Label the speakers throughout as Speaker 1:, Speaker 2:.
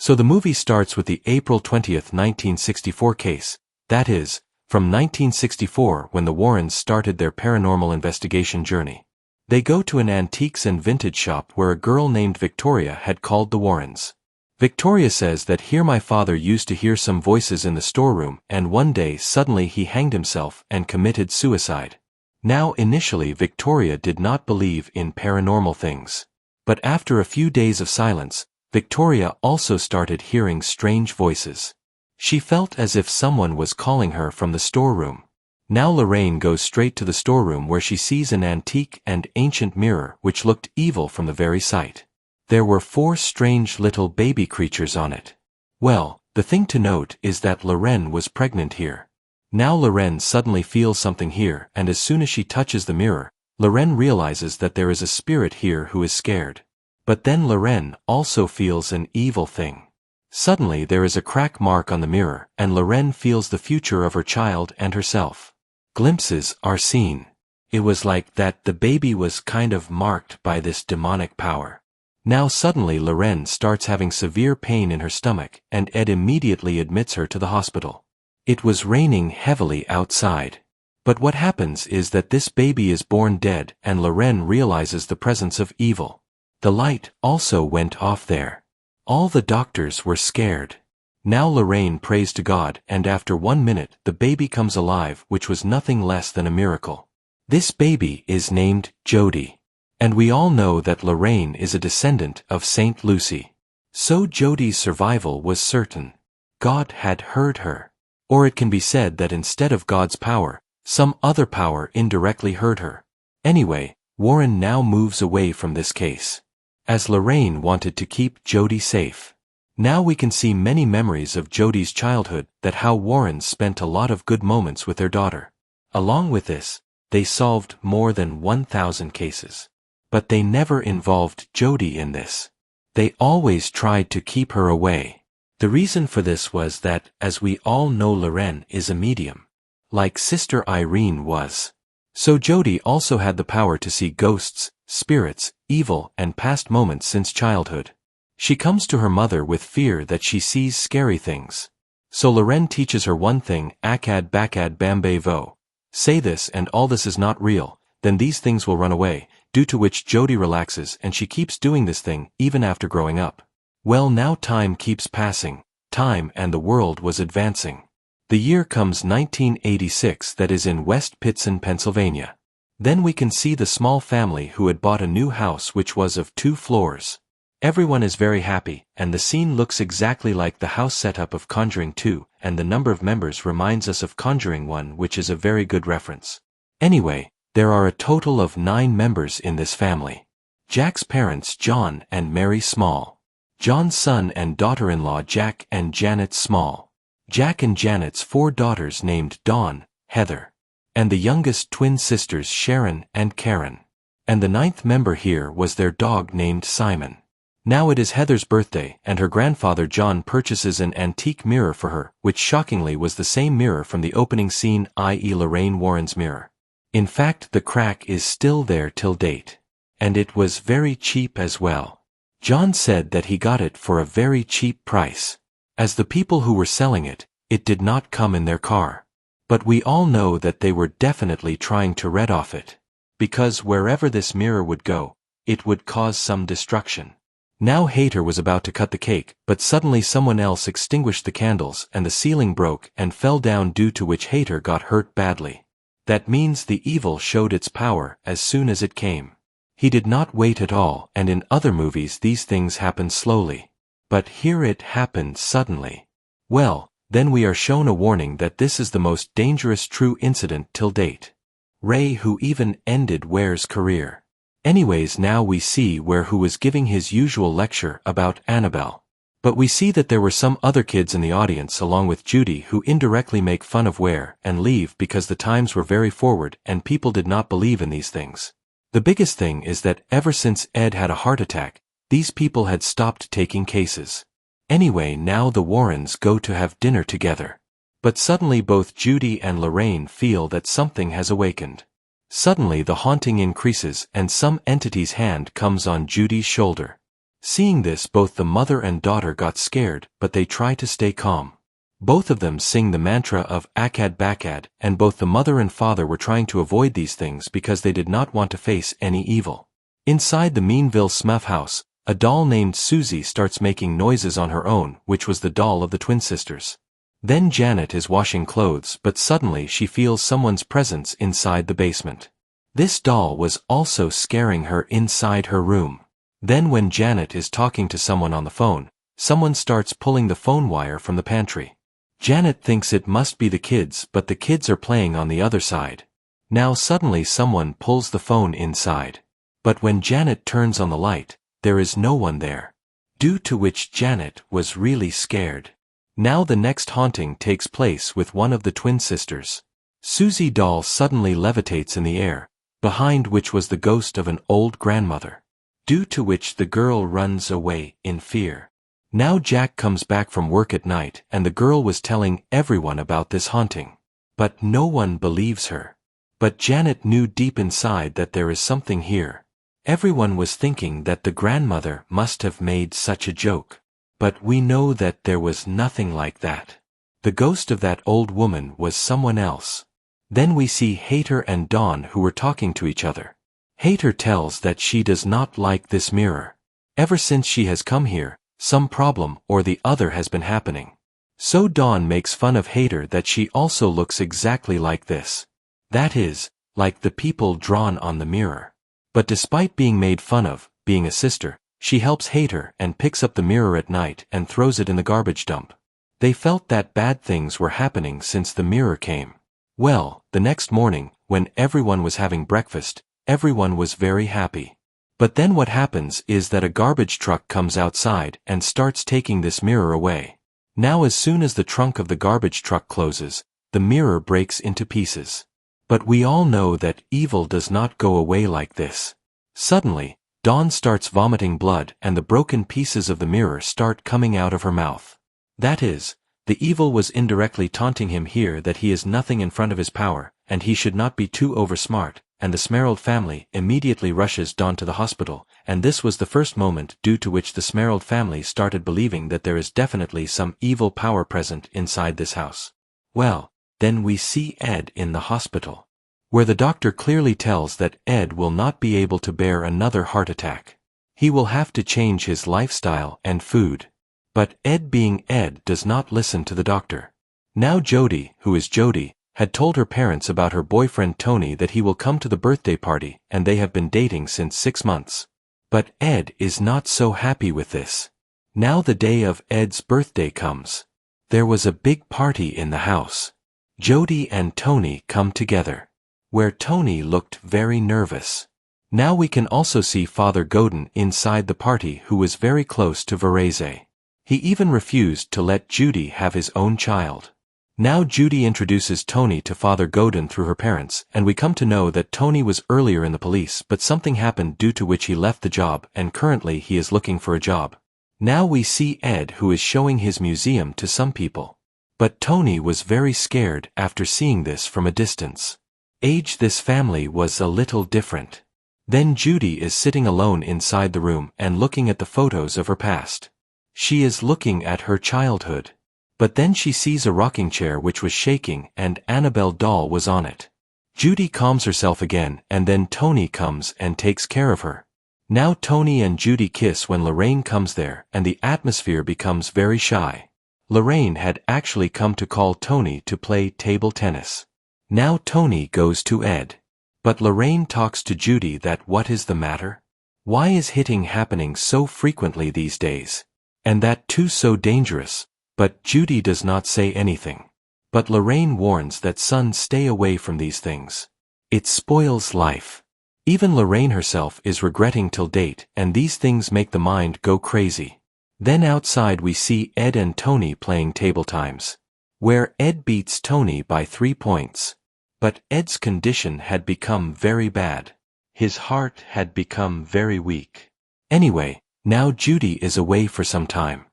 Speaker 1: So the movie starts with the April 20th, 1964 case, that is, from 1964 when the Warrens started their paranormal investigation journey. They go to an antiques and vintage shop where a girl named Victoria had called the Warrens. Victoria says that here my father used to hear some voices in the storeroom and one day suddenly he hanged himself and committed suicide. Now initially Victoria did not believe in paranormal things. But after a few days of silence, Victoria also started hearing strange voices. She felt as if someone was calling her from the storeroom. Now Lorraine goes straight to the storeroom where she sees an antique and ancient mirror which looked evil from the very sight. There were 4 strange little baby creatures on it. Well, the thing to note is that Lorraine was pregnant here. Now Lorraine suddenly feels something here and as soon as she touches the mirror, Lorraine realizes that there is a spirit here who is scared. But then Lorraine also feels an evil thing. Suddenly there is a crack mark on the mirror and Lorraine feels the future of her child and herself. Glimpses are seen. It was like that the baby was kind of marked by this demonic power. Now suddenly Lorraine starts having severe pain in her stomach and Ed immediately admits her to the hospital. It was raining heavily outside. But what happens is that this baby is born dead and Lorraine realizes the presence of evil. The light also went off there. All the doctors were scared. Now Lorraine prays to God and after 1 minute the baby comes alive, which was nothing less than a miracle. This baby is named Jody. And we all know that Lorraine is a descendant of Saint Lucy. So Jody's survival was certain. God had heard her. Or it can be said that instead of God's power, some other power indirectly heard her. Anyway, Warren now moves away from this case. As Lorraine wanted to keep Jody safe. Now we can see many memories of Jody's childhood that how Warren spent a lot of good moments with their daughter. Along with this, they solved more than 1,000 cases. But they never involved Jody in this. They always tried to keep her away. The reason for this was that, as we all know, Lorraine is a medium. Like Sister Irene was. So Jody also had the power to see ghosts, spirits, evil, and past moments since childhood. She comes to her mother with fear that she sees scary things. So Lorraine teaches her one thing, Akad Bakad Bambe Vo. Say this and all this is not real, then these things will run away, due to which Jody relaxes and she keeps doing this thing even after growing up. Well, now time keeps passing, time and the world was advancing. The year comes 1986, that is in West Pittston, Pennsylvania. Then we can see the small family who had bought a new house which was of 2 floors. Everyone is very happy, and the scene looks exactly like the house setup of Conjuring 2, and the number of members reminds us of Conjuring 1, which is a very good reference. Anyway, there are a total of 9 members in this family. Jack's parents John and Mary Small. John's son and daughter-in-law Jack and Janet Small. Jack and Janet's 4 daughters named Dawn, Heather. And the youngest twin sisters Sharon and Karen. And the 9th member here was their dog named Simon. Now it is Heather's birthday and her grandfather John purchases an antique mirror for her, which shockingly was the same mirror from the opening scene, i.e. Lorraine Warren's mirror. In fact, the crack is still there till date. And it was very cheap as well. John said that he got it for a very cheap price. As the people who were selling it, it did not come in their car. But we all know that they were definitely trying to red off it. Because wherever this mirror would go, it would cause some destruction. Now Hater was about to cut the cake, but suddenly someone else extinguished the candles and the ceiling broke and fell down, due to which Hater got hurt badly. That means the evil showed its power as soon as it came. He did not wait at all, and in other movies these things happen slowly. But here it happened suddenly. Well, then we are shown a warning that this is the most dangerous true incident till date. Ray, who even ended Ware's career. Anyways, now we see Ware, who was giving his usual lecture about Annabelle. But we see that there were some other kids in the audience along with Judy who indirectly make fun of Ware and leave because the times were very forward and people did not believe in these things. The biggest thing is that ever since Ed had a heart attack, these people had stopped taking cases. Anyway, now the Warrens go to have dinner together. But suddenly both Judy and Lorraine feel that something has awakened. Suddenly the haunting increases and some entity's hand comes on Judy's shoulder. Seeing this, both the mother and daughter got scared, but they try to stay calm. Both of them sing the mantra of Akkad Bakkad, and both the mother and father were trying to avoid these things because they did not want to face any evil. Inside the Meanville Smurf house, a doll named Susie starts making noises on her own, which was the doll of the twin sisters. Then Janet is washing clothes, but suddenly she feels someone's presence inside the basement. This doll was also scaring her inside her room. Then when Janet is talking to someone on the phone, someone starts pulling the phone wire from the pantry. Janet thinks it must be the kids, but the kids are playing on the other side. Now suddenly someone pulls the phone inside. But when Janet turns on the light, there is no one there. Due to which Janet was really scared. Now the next haunting takes place with one of the twin sisters. Susie doll suddenly levitates in the air, behind which was the ghost of an old grandmother. Due to which the girl runs away in fear. Now Jack comes back from work at night and the girl was telling everyone about this haunting. But no one believes her. But Janet knew deep inside that there is something here. Everyone was thinking that the grandmother must have made such a joke. But we know that there was nothing like that. The ghost of that old woman was someone else. Then we see Hater and Dawn, who were talking to each other. Hater tells that she does not like this mirror. Ever since she has come here, some problem or the other has been happening. So Dawn makes fun of Hater that she also looks exactly like this. That is, like the people drawn on the mirror. But despite being made fun of, being a sister, she helps Hater and picks up the mirror at night and throws it in the garbage dump. They felt that bad things were happening since the mirror came. Well, the next morning, when everyone was having breakfast, everyone was very happy. But then what happens is that a garbage truck comes outside and starts taking this mirror away. Now as soon as the trunk of the garbage truck closes, the mirror breaks into pieces. But we all know that evil does not go away like this. Suddenly, Dawn starts vomiting blood and the broken pieces of the mirror start coming out of her mouth. That is, the evil was indirectly taunting him here that he is nothing in front of his power, and he should not be too oversmart, and the Smerald family immediately rushes Dawn to the hospital, and this was the first moment due to which the Smerald family started believing that there is definitely some evil power present inside this house. Well, then we see Ed in the hospital, where the doctor clearly tells that Ed will not be able to bear another heart attack. He will have to change his lifestyle and food. But Ed, being Ed, does not listen to the doctor. Now Jody, who is Jody, had told her parents about her boyfriend Tony that he will come to the birthday party, and they have been dating since 6 months. But Ed is not so happy with this. Now the day of Ed's birthday comes. There was a big party in the house. Jody and Tony come together, where Tony looked very nervous. Now we can also see Father Godin inside the party, who was very close to Varese. He even refused to let Judy have his own child. Now Judy introduces Tony to Father Godin through her parents, and we come to know that Tony was earlier in the police, but something happened due to which he left the job, and currently he is looking for a job. Now we see Ed, who is showing his museum to some people. But Tony was very scared after seeing this from a distance. This family was a little different. Then Judy is sitting alone inside the room and looking at the photos of her past. She is looking at her childhood. But then she sees a rocking chair which was shaking and Annabelle doll was on it. Judy calms herself again, and then Tony comes and takes care of her. Now Tony and Judy kiss when Lorraine comes there, and the atmosphere becomes very shy. Lorraine had actually come to call Tony to play table tennis. Now Tony goes to Ed. But Lorraine talks to Judy that what is the matter? Why is hitting happening so frequently these days? And that too so dangerous, but Judy does not say anything. But Lorraine warns that son, stay away from these things. It spoils life. Even Lorraine herself is regretting till date, and these things make the mind go crazy. Then outside we see Ed and Tony playing table times, where Ed beats Tony by 3 points. But Ed's condition had become very bad. His heart had become very weak. Anyway, now Judy is away for some time.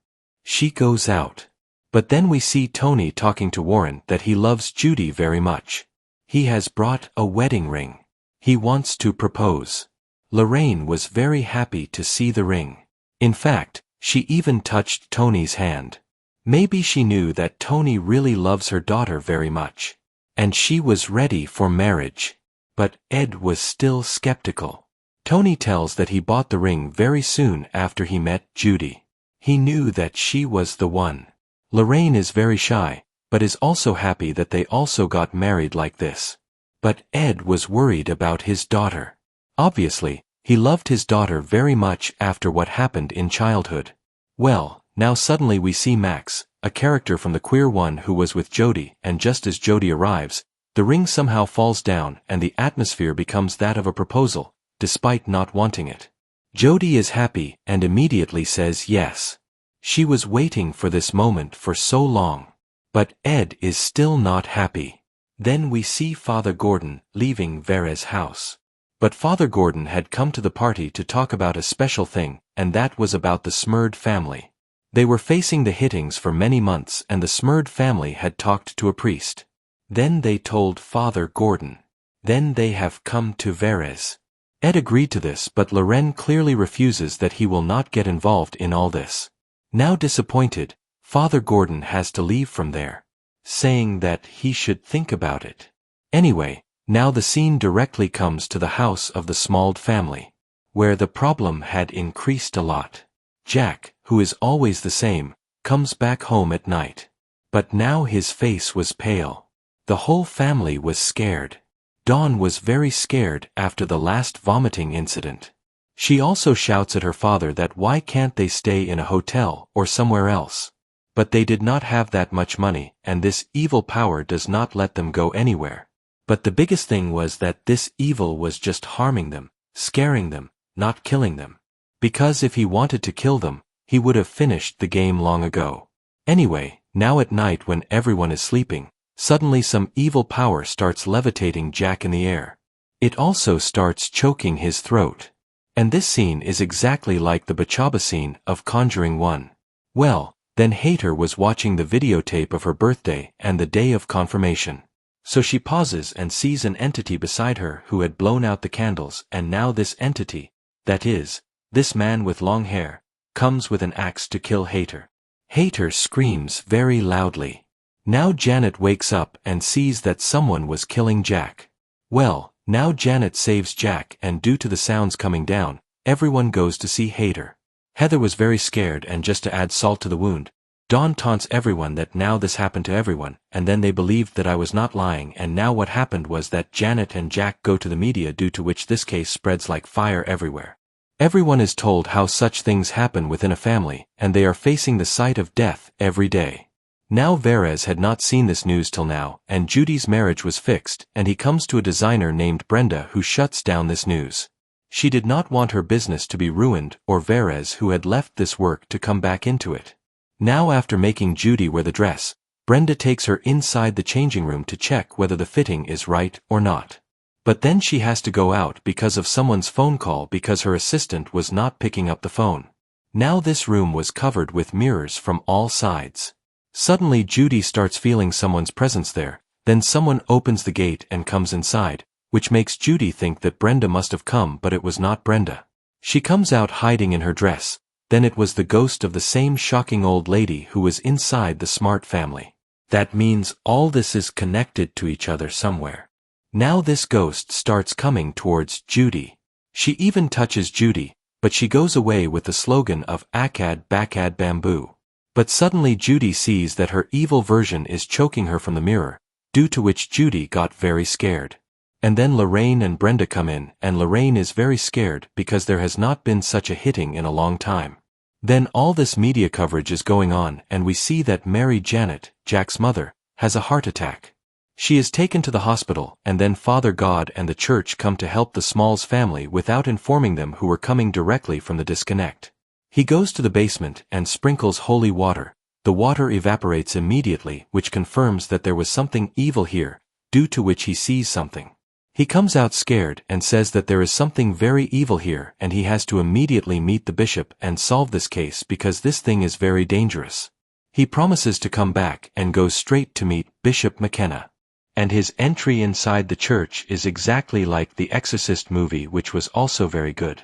Speaker 1: She goes out. But then we see Tony talking to Warren that he loves Judy very much. He has brought a wedding ring. He wants to propose. Lorraine was very happy to see the ring. In fact, she even touched Tony's hand. Maybe she knew that Tony really loves her daughter very much. And she was ready for marriage. But Ed was still skeptical. Tony tells that he bought the ring very soon after he met Judy. He knew that she was the one. Lorraine is very shy, but is also happy that they also got married like this. But Ed was worried about his daughter. Obviously, he loved his daughter very much after what happened in childhood. Well, now suddenly we see Max, a character from the Queer One who was with Jody, and just as Jody arrives, the ring somehow falls down and the atmosphere becomes that of a proposal, despite not wanting it. Jody is happy and immediately says yes. She was waiting for this moment for so long. But Ed is still not happy. Then we see Father Gordon leaving Vera's house. But Father Gordon had come to the party to talk about a special thing, and that was about the Smurd family. They were facing the Hittings for many months and the Smurd family had talked to a priest. Then they told Father Gordon. Then they have come to Vera's. Ed agreed to this, but Loren clearly refuses that he will not get involved in all this. Now disappointed, Father Gordon has to leave from there, saying that he should think about it. Anyway, now the scene directly comes to the house of the Smald family, where the problem had increased a lot. Jack, who is always the same, comes back home at night. But now his face was pale. The whole family was scared. Dawn was very scared after the last vomiting incident. She also shouts at her father that why can't they stay in a hotel or somewhere else? But they did not have that much money, and this evil power does not let them go anywhere. But the biggest thing was that this evil was just harming them, scaring them, not killing them. Because if he wanted to kill them, he would have finished the game long ago. Anyway, now at night when everyone is sleeping, suddenly some evil power starts levitating Jack in the air. It also starts choking his throat. And this scene is exactly like the Bachaba scene of Conjuring 1. Well, then Hater was watching the videotape of her birthday and the day of confirmation. So she pauses and sees an entity beside her who had blown out the candles, and now this entity, that is, this man with long hair, comes with an axe to kill Hater. Hater screams very loudly. Now Janet wakes up and sees that someone was killing Jack. Well, now Janet saves Jack, and due to the sounds coming down, everyone goes to see Hater. Heather was very scared, and just to add salt to the wound, Dawn taunts everyone that now this happened to everyone, and then they believed that I was not lying, and now what happened was that Janet and Jack go to the media, due to which this case spreads like fire everywhere. Everyone is told how such things happen within a family, and they are facing the sight of death every day. Now Verez had not seen this news till now, and Judy's marriage was fixed, and he comes to a designer named Brenda who shuts down this news. She did not want her business to be ruined, or Verez, who had left this work, to come back into it. Now after making Judy wear the dress, Brenda takes her inside the changing room to check whether the fitting is right or not. But then she has to go out because of someone's phone call, because her assistant was not picking up the phone. Now this room was covered with mirrors from all sides. Suddenly Judy starts feeling someone's presence there, then someone opens the gate and comes inside, which makes Judy think that Brenda must have come, but it was not Brenda. She comes out hiding in her dress, then it was the ghost of the same shocking old lady who was inside the Smart family. That means all this is connected to each other somewhere. Now this ghost starts coming towards Judy. She even touches Judy, but she goes away with the slogan of Akkad Bakkad Bamboo. But suddenly Judy sees that her evil version is choking her from the mirror, due to which Judy got very scared. And then Lorraine and Brenda come in, and Lorraine is very scared because there has not been such a hitting in a long time. Then all this media coverage is going on, and we see that Mary Janet, Jack's mother, has a heart attack. She is taken to the hospital, and then Father God and the church come to help the Smalls family without informing them, who were coming directly from the disconnect. He goes to the basement and sprinkles holy water. The water evaporates immediately, which confirms that there was something evil here, due to which he sees something. He comes out scared and says that there is something very evil here, and he has to immediately meet the bishop and solve this case because this thing is very dangerous. He promises to come back and goes straight to meet Bishop McKenna. And his entry inside the church is exactly like the Exorcist movie, which was also very good.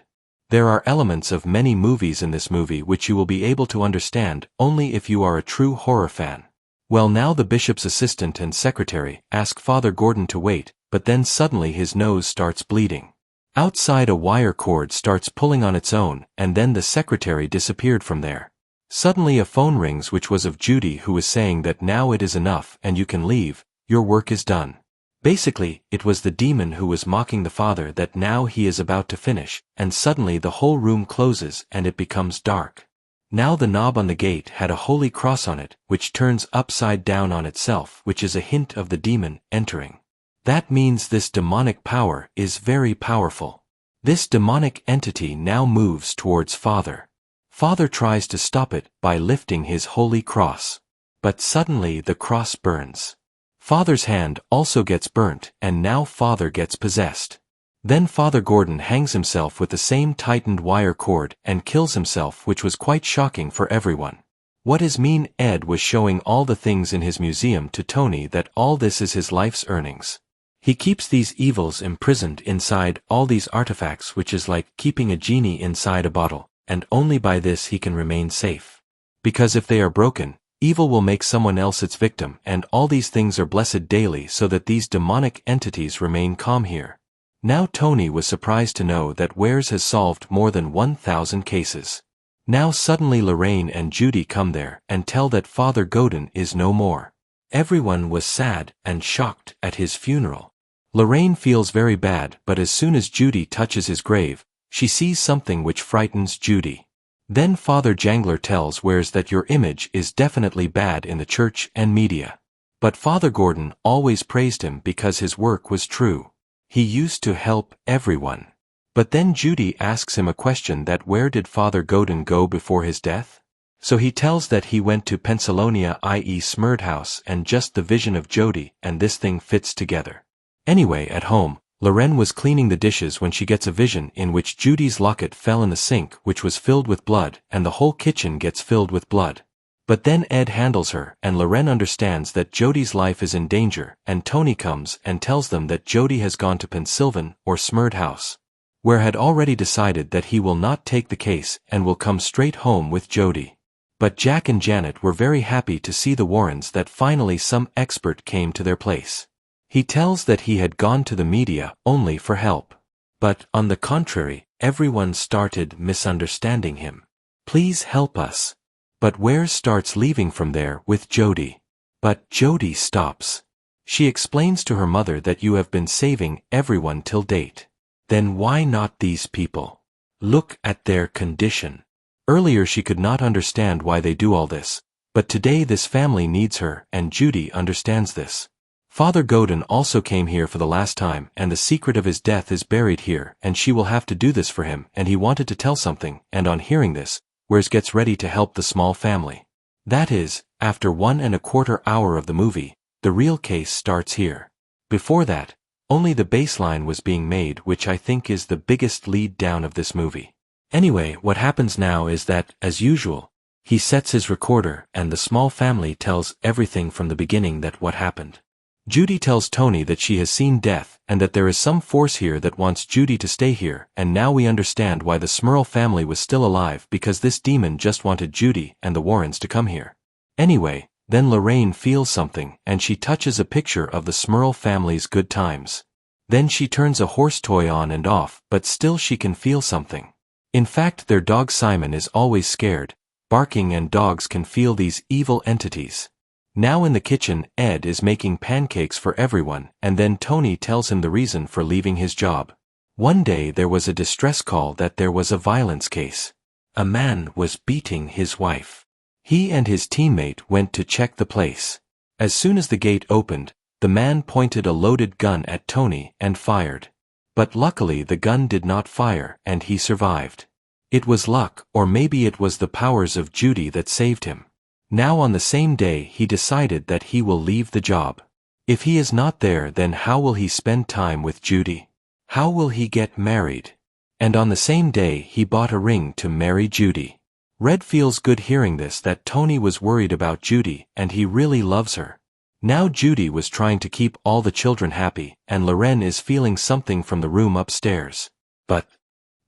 Speaker 1: There are elements of many movies in this movie which you will be able to understand only if you are a true horror fan. Well, now the bishop's assistant and secretary ask Father Gordon to wait, but then suddenly his nose starts bleeding. Outside, a wire cord starts pulling on its own, and then the secretary disappeared from there. Suddenly a phone rings, which was of Judy, who was saying that now it is enough and you can leave, your work is done. Basically, it was the demon who was mocking the father that now he is about to finish, and suddenly the whole room closes and it becomes dark. Now the knob on the gate had a holy cross on it, which turns upside down on itself, which is a hint of the demon entering. That means this demonic power is very powerful. This demonic entity now moves towards Father. Father tries to stop it by lifting his holy cross. But suddenly the cross burns. Father's hand also gets burnt, and now Father gets possessed. Then Father Gordon hangs himself with the same tightened wire cord and kills himself, which was quite shocking for everyone. What is mean? Ed was showing all the things in his museum to Tony, that all this is his life's earnings. He keeps these evils imprisoned inside all these artifacts, which is like keeping a genie inside a bottle, and only by this he can remain safe. Because if they are broken, evil will make someone else its victim, and all these things are blessed daily so that these demonic entities remain calm here. Now Tony was surprised to know that Wares has solved more than 1,000 cases. Now suddenly Lorraine and Judy come there and tell that Father Godin is no more. Everyone was sad and shocked at his funeral. Lorraine feels very bad, but as soon as Judy touches his grave, she sees something which frightens Judy. Then Father Jangler tells Wares that your image is definitely bad in the church and media. But Father Gordon always praised him because his work was true. He used to help everyone. But then Judy asks him a question, that where did Father Godin go before his death? So he tells that he went to Pennsylvania, i.e. Smurd House, and just the vision of Jody, and this thing fits together. Anyway, at home, Lorraine was cleaning the dishes when she gets a vision in which Judy's locket fell in the sink, which was filled with blood, and the whole kitchen gets filled with blood. But then Ed handles her, and Lorraine understands that Jody's life is in danger, and Tony comes and tells them that Jody has gone to Pennsylvania or Smurd House, where had already decided that he will not take the case and will come straight home with Jody. But Jack and Janet were very happy to see the Warrens, that finally some expert came to their place. He tells that he had gone to the media only for help. But, on the contrary, everyone started misunderstanding him. Please help us. But Wares starts leaving from there with Jody. But Jody stops. She explains to her mother that you have been saving everyone till date. Then why not these people? Look at their condition. Earlier she could not understand why they do all this, but today this family needs her, and Judy understands this. Father Godin also came here for the last time, and the secret of his death is buried here, and she will have to do this for him, and he wanted to tell something, and on hearing this, Wares gets ready to help the small family. That is, after 1¼ hour of the movie, the real case starts here. Before that, only the baseline was being made, which I think is the biggest lead down of this movie. Anyway, what happens now is that, as usual, he sets his recorder, and the small family tells everything from the beginning, that what happened. Judy tells Tony that she has seen death, and that there is some force here that wants Judy to stay here, and now we understand why the Smurl family was still alive, because this demon just wanted Judy and the Warrens to come here. Anyway, then Lorraine feels something, and she touches a picture of the Smurl family's good times. Then she turns a horse toy on and off, but still she can feel something. In fact, their dog Simon is always scared, barking, and dogs can feel these evil entities. Now in the kitchen, Ed is making pancakes for everyone, and then Tony tells him the reason for leaving his job. One day there was a distress call that there was a violence case. A man was beating his wife. He and his teammate went to check the place. As soon as the gate opened, the man pointed a loaded gun at Tony and fired. But luckily the gun did not fire, and he survived. It was luck, or maybe it was the powers of Judy that saved him. Now on the same day he decided that he will leave the job. If he is not there, then how will he spend time with Judy? How will he get married? And on the same day he bought a ring to marry Judy. Red feels good hearing this, that Tony was worried about Judy, and he really loves her. Now Judy was trying to keep all the children happy, and Lorraine is feeling something from the room upstairs. But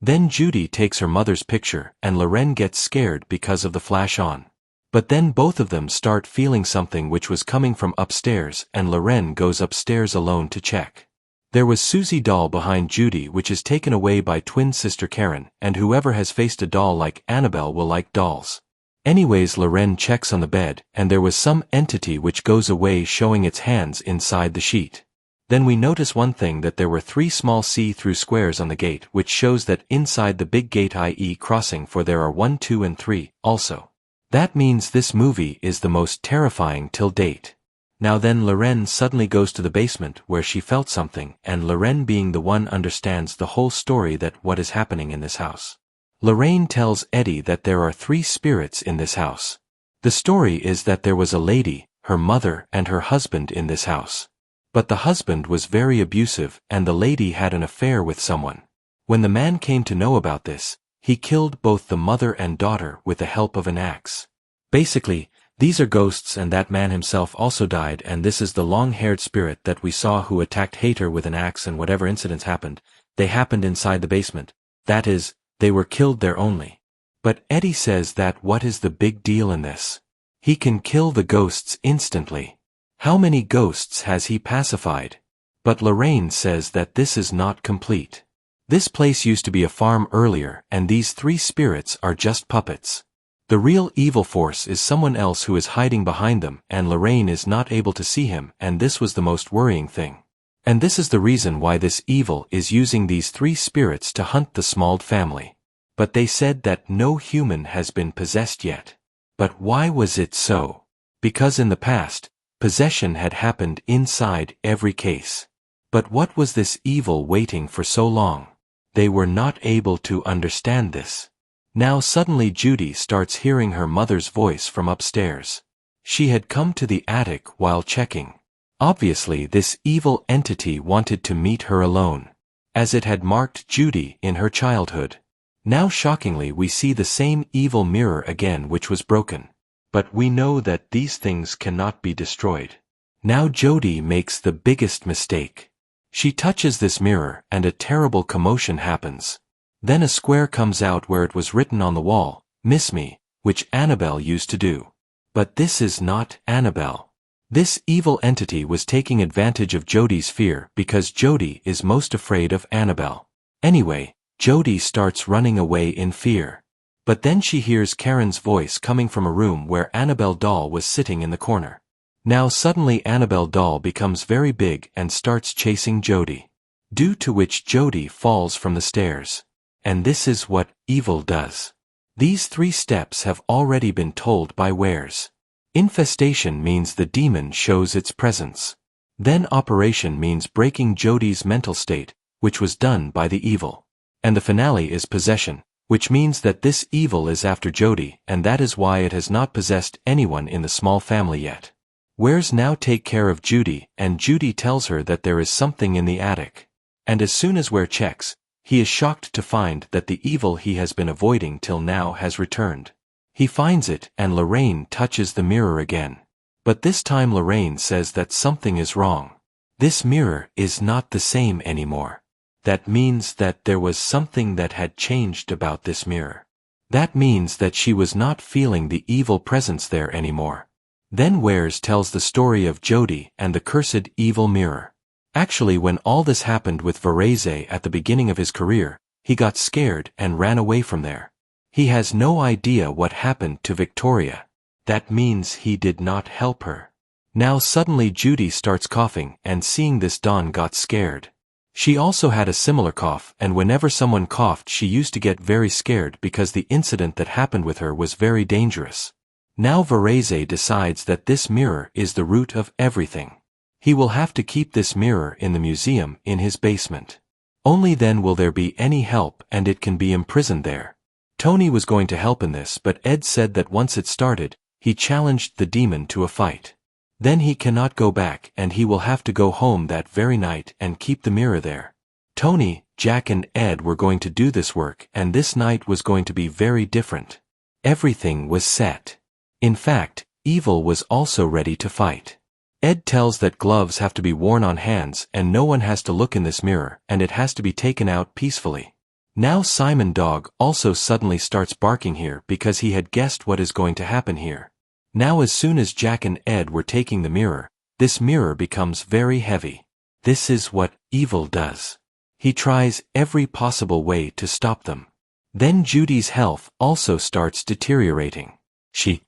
Speaker 1: Then Judy takes her mother's picture and Lorraine gets scared because of the flash on. But then both of them start feeling something which was coming from upstairs and Lorraine goes upstairs alone to check. There was Susie doll behind Judy which is taken away by twin sister Karen, and whoever has faced a doll like Annabelle will like dolls. Anyways, Lorraine checks on the bed and there was some entity which goes away showing its hands inside the sheet. Then we notice one thing, that there were 3 small see-through squares on the gate which shows that inside the big gate, i.e. crossing, for there are 1, 2 and 3 also. That means this movie is the most terrifying till date. Now then Lorraine suddenly goes to the basement where she felt something, and Lorraine being the one understands the whole story, that what is happening in this house. Lorraine tells Eddie that there are 3 spirits in this house. The story is that there was a lady, her mother and her husband in this house. But the husband was very abusive and the lady had an affair with someone. When the man came to know about this, he killed both the mother and daughter with the help of an axe. Basically, these are ghosts, and that man himself also died, and this is the long-haired spirit that we saw who attacked Hater with an axe, and whatever incidents happened, they happened inside the basement. That is, they were killed there only. But Eddie says that what is the big deal in this? He can kill the ghosts instantly. How many ghosts has he pacified? But Lorraine says that this is not complete. This place used to be a farm earlier, and these 3 spirits are just puppets. The real evil force is someone else who is hiding behind them, and Lorraine is not able to see him, and this was the most worrying thing. And this is the reason why this evil is using these 3 spirits to hunt the Smald family. But they said that no human has been possessed yet. But why was it so? Because in the past, possession had happened inside every case. But what was this evil waiting for so long? They were not able to understand this. Now suddenly Judy starts hearing her mother's voice from upstairs. She had come to the attic while checking. Obviously this evil entity wanted to meet her alone, as it had marked Judy in her childhood. Now shockingly we see the same evil mirror again which was broken. But we know that these things cannot be destroyed. Now Jody makes the biggest mistake. She touches this mirror and a terrible commotion happens. Then a square comes out where it was written on the wall, "Miss me," which Annabelle used to do. But this is not Annabelle. This evil entity was taking advantage of Jody's fear because Jody is most afraid of Annabelle. Anyway, Jody starts running away in fear. But then she hears Karen's voice coming from a room where Annabelle doll was sitting in the corner. Now suddenly Annabelle doll becomes very big and starts chasing Jody, due to which Jody falls from the stairs. And this is what evil does. These 3 steps have already been told by Wares. Infestation means the demon shows its presence. Then operation means breaking Jody's mental state, which was done by the evil. And the finale is possession, which means that this evil is after Jody, and that is why it has not possessed anyone in the Small family yet. Wares now take care of Judy, and Judy tells her that there is something in the attic. And as soon as Ware checks, he is shocked to find that the evil he has been avoiding till now has returned. He finds it, and Lorraine touches the mirror again. But this time Lorraine says that something is wrong. This mirror is not the same anymore. That means that there was something that had changed about this mirror. That means that she was not feeling the evil presence there anymore. Then Wares tells the story of Jody and the cursed evil mirror. Actually, when all this happened with Varese at the beginning of his career, he got scared and ran away from there. He has no idea what happened to Victoria. That means he did not help her. Now suddenly Judy starts coughing, and seeing this Dawn got scared. She also had a similar cough, and whenever someone coughed she used to get very scared because the incident that happened with her was very dangerous. Now Varese decides that this mirror is the root of everything. He will have to keep this mirror in the museum in his basement. Only then will there be any help, and it can be imprisoned there. Tony was going to help in this, but Ed said that once it started, he challenged the demon to a fight. Then he cannot go back, and he will have to go home that very night and keep the mirror there. Tony, Jack and Ed were going to do this work, and this night was going to be very different. Everything was set. In fact, evil was also ready to fight. Ed tells that gloves have to be worn on hands and no one has to look in this mirror, and it has to be taken out peacefully. Now Simon Dog also suddenly starts barking here because he had guessed what is going to happen here. Now as soon as Jack and Ed were taking the mirror, this mirror becomes very heavy. This is what evil does. He tries every possible way to stop them. Then Judy's health also starts deteriorating. She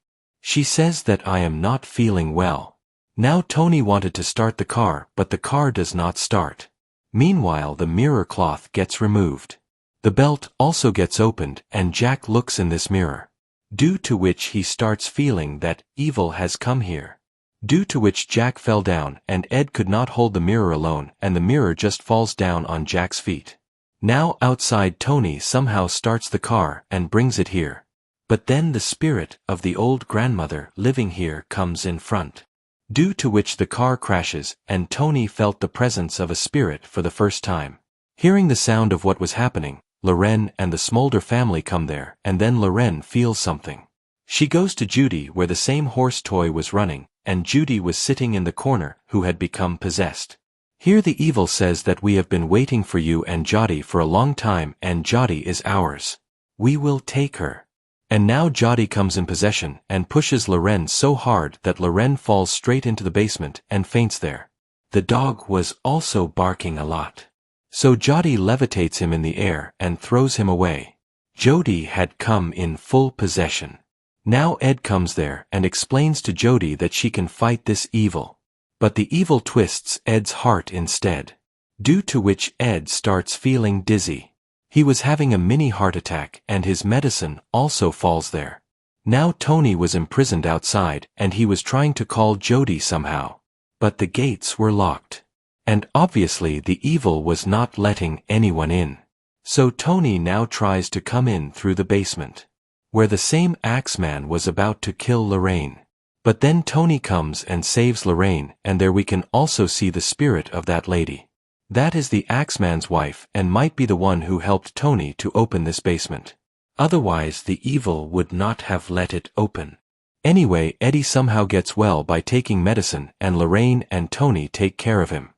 Speaker 1: says that I am not feeling well. Now Tony wanted to start the car, but the car does not start. Meanwhile, the mirror cloth gets removed. The belt also gets opened, and Jack looks in this mirror. Due to which he starts feeling that evil has come here. Due to which Jack fell down, and Ed could not hold the mirror alone, and the mirror just falls down on Jack's feet. Now outside, Tony somehow starts the car and brings it here. But then the spirit of the old grandmother living here comes in front. Due to which the car crashes, and Tony felt the presence of a spirit for the first time. Hearing the sound of what was happening, Loren and the Smolder family come there, and then Loren feels something. She goes to Judy where the same horse toy was running, and Judy was sitting in the corner, who had become possessed. Here the evil says that we have been waiting for you and Jody for a long time, and Jody is ours. We will take her. And now Jody comes in possession and pushes Loren so hard that Loren falls straight into the basement and faints there. The dog was also barking a lot. So Jody levitates him in the air and throws him away. Jody had come in full possession. Now Ed comes there and explains to Jody that she can fight this evil. But the evil twists Ed's heart instead. Due to which Ed starts feeling dizzy. He was having a mini heart attack and his medicine also falls there. Now Tony was imprisoned outside and he was trying to call Jody somehow. But the gates were locked. And obviously the evil was not letting anyone in. So Tony now tries to come in through the basement, where the same Axeman was about to kill Lorraine. But then Tony comes and saves Lorraine, and there we can also see the spirit of that lady. That is the Axeman's wife and might be the one who helped Tony to open this basement. Otherwise the evil would not have let it open. Anyway, Eddie somehow gets well by taking medicine, and Lorraine and Tony take care of him.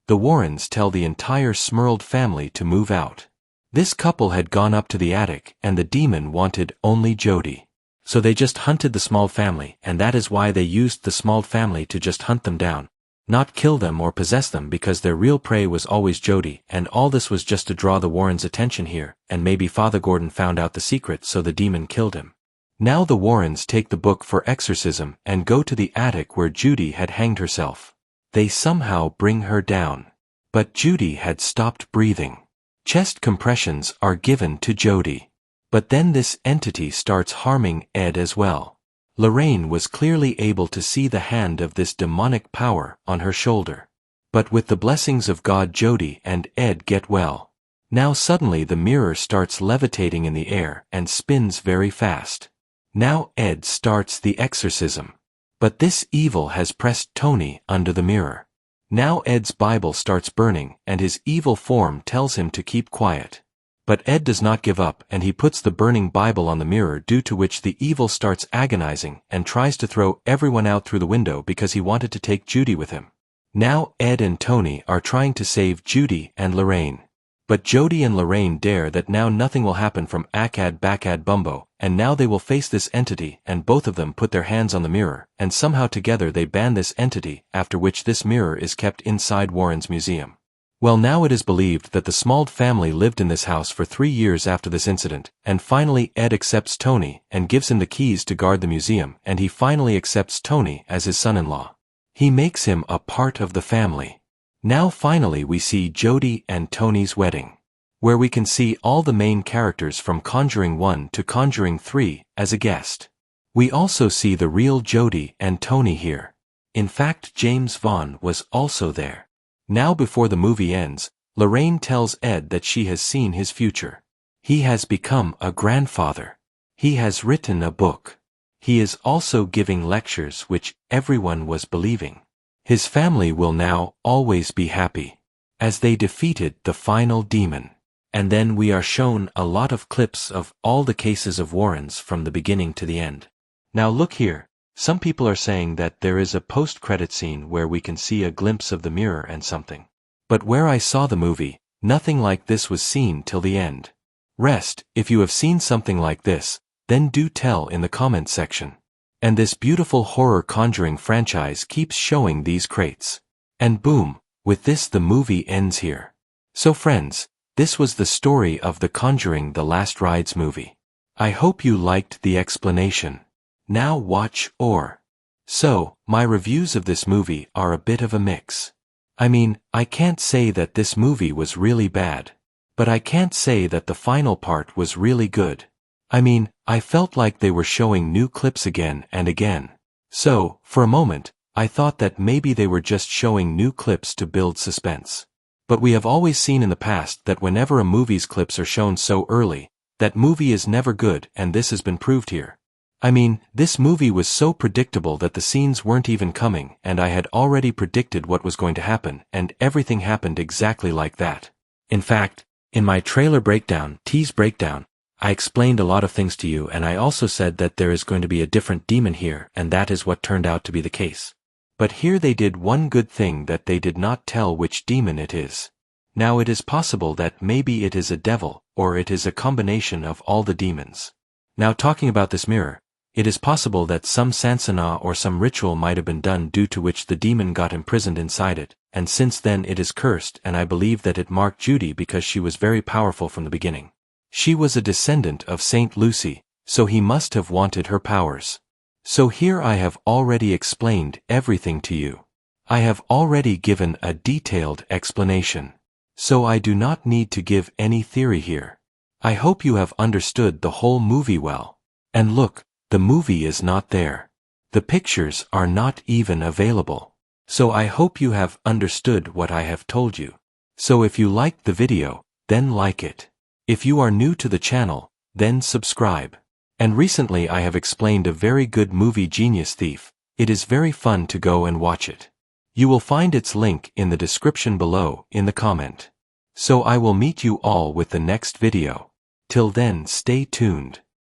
Speaker 1: The Warrens tell the entire Smurled family to move out. This couple had gone up to the attic, and the demon wanted only Jody. So they just hunted the Small family, and that is why they used the Small family to just hunt them down. Not kill them or possess them, because their real prey was always Jody, and all this was just to draw the Warrens' attention here, and maybe Father Gordon found out the secret so the demon killed him. Now the Warrens take the book for exorcism and go to the attic where Judy had hanged herself. They somehow bring her down. But Judy had stopped breathing. Chest compressions are given to Jody. But then this entity starts harming Ed as well. Lorraine was clearly able to see the hand of this demonic power on her shoulder. But with the blessings of God, Jody and Ed get well. Now suddenly the mirror starts levitating in the air and spins very fast. Now Ed starts the exorcism. But this evil has pressed Tony under the mirror. Now Ed's Bible starts burning and his evil form tells him to keep quiet. But Ed does not give up and he puts the burning Bible on the mirror, due to which the evil starts agonizing and tries to throw everyone out through the window because he wanted to take Judy with him. Now Ed and Tony are trying to save Judy and Lorraine. But Jody and Lorraine dare that now nothing will happen from Akad Bakad Bumbo, and now they will face this entity, and both of them put their hands on the mirror, and somehow together they ban this entity, after which this mirror is kept inside Warren's museum. Well, now it is believed that the Smald family lived in this house for 3 years after this incident, and finally Ed accepts Tony and gives him the keys to guard the museum, and he finally accepts Tony as his son-in-law. He makes him a part of the family. Now finally we see Jody and Tony's wedding, where we can see all the main characters from Conjuring 1 to Conjuring 3 as a guest. We also see the real Jody and Tony here. In fact, James Vaughn was also there. Now before the movie ends, Lorraine tells Ed that she has seen his future. He has become a grandfather. He has written a book. He is also giving lectures which everyone was believing. His family will now always be happy, as they defeated the final demon. And then we are shown a lot of clips of all the cases of Warrens from the beginning to the end. Now look here, some people are saying that there is a post-credit scene where we can see a glimpse of the mirror and something. But where I saw the movie, nothing like this was seen till the end. Rest, if you have seen something like this, then do tell in the comment section. And this beautiful horror Conjuring franchise keeps showing these crates. And boom, with this the movie ends here. So friends, this was the story of the Conjuring The Last Rites movie. I hope you liked the explanation. Now watch or. So, my reviews of this movie are a bit of a mix. I mean, I can't say that this movie was really bad. But I can't say that the final part was really good. I mean, I felt like they were showing new clips again and again. So, for a moment, I thought that maybe they were just showing new clips to build suspense. But we have always seen in the past that whenever a movie's clips are shown so early, that movie is never good, and this has been proved here. I mean, this movie was so predictable that the scenes weren't even coming, and I had already predicted what was going to happen, and everything happened exactly like that. In fact, in my trailer breakdown, tease breakdown, I explained a lot of things to you, and I also said that there is going to be a different demon here, and that is what turned out to be the case. But here they did one good thing, that they did not tell which demon it is. Now it is possible that maybe it is a devil, or it is a combination of all the demons. Now talking about this mirror, it is possible that some sansana or some ritual might have been done due to which the demon got imprisoned inside it, and since then it is cursed, and I believe that it marked Judy because she was very powerful from the beginning. She was a descendant of Saint Lucy, so he must have wanted her powers. So here I have already explained everything to you. I have already given a detailed explanation. So I do not need to give any theory here. I hope you have understood the whole movie well. And look, the movie is not there. The pictures are not even available. So I hope you have understood what I have told you. So if you liked the video, then like it. If you are new to the channel, then subscribe. And recently I have explained a very good movie, Genius Thief. It is very fun to go and watch it. You will find its link in the description below in the comment. So I will meet you all with the next video. Till then, stay tuned.